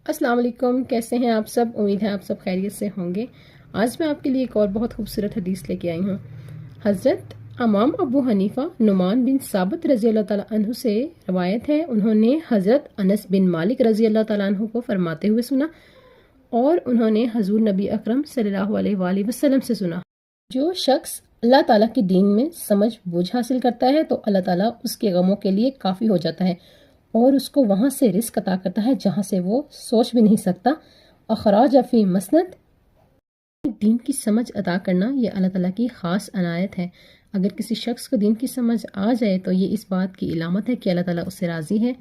السلام علیکم، کیسے ہیں آپ سب؟ امید ہے آپ سب خیریت سے ہوں گے۔ آج میں آپ کے لیے ایک اور بہت خوبصورت حدیث لے کے آئی ہوں۔ حضرت امام ابو حنیفہ نعمان بن ثابت رضی اللہ تعالیٰ عنہ سے روایت ہے، انہوں نے حضرت انس بن مالک رضی اللہ تعالیٰ عنہ کو فرماتے ہوئے سنا اور انہوں نے حضور نبی اکرم صلی اللہ علیہ وآلہ وسلم سے سنا، جو شخص اللہ تعالیٰ کے دین میں سمجھ بوجھ حاصل کرتا ہے تو اللہ تعالیٰ اس کے غموں کے لیے کافی ہو جاتا ہے اور اس کو وہاں سے رزق عطا کرتا ہے جہاں سے وہ سوچ بھی نہیں سکتا۔ اخراج فی مسند، دین کی سمجھ عطا کرنا یہ اللہ تعالیٰ کی خاص عنایت ہے۔ اگر کسی شخص کو دین کی سمجھ آ جائے تو یہ اس بات کی علامت ہے کہ اللہ تعالیٰ اس سے راضی ہے،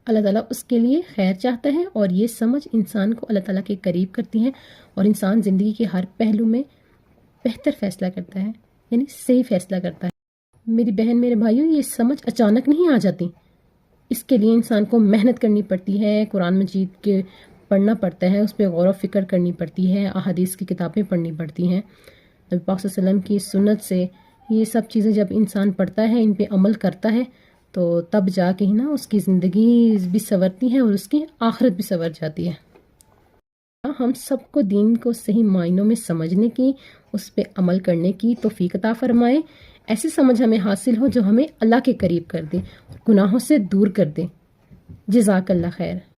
اللہ تعالیٰ اس کے لیے خیر چاہتا ہے، اور یہ سمجھ انسان کو اللہ تعالیٰ کے قریب کرتی ہے اور انسان زندگی کے ہر پہلو میں بہتر فیصلہ کرتا ہے، یعنی صحیح فیصلہ کرتا ہے۔ میری بہن، میرے بھائیوں، یہ سمجھ اچانک نہیں آ جاتی، اس کے لیے انسان کو محنت کرنی پڑتی ہے، قرآن مجید کے پڑھنا پڑتا ہے، اس پہ غور و فکر کرنی پڑتی ہے، احادیث کی کتابیں پڑھنی پڑتی ہیں، نبی پاک صلی اللہ علیہ وسلم کی سنت سے یہ سب چیزیں جب انسان پڑھتا ہے، ان پہ عمل کرتا ہے تو تب جا کے ہی نا اس کی زندگی بھی سنورتی ہے اور اس کی آخرت بھی سنور جاتی ہے۔ ہم سب کو دین کو صحیح معنوں میں سمجھنے کی، اس پہ عمل کرنے کی توفیق عطا فرمائے، ایسی سمجھ ہمیں حاصل ہو جو ہمیں اللہ کے قریب کر دے، گناہوں سے دور کر دے۔ جزاک اللہ خیر۔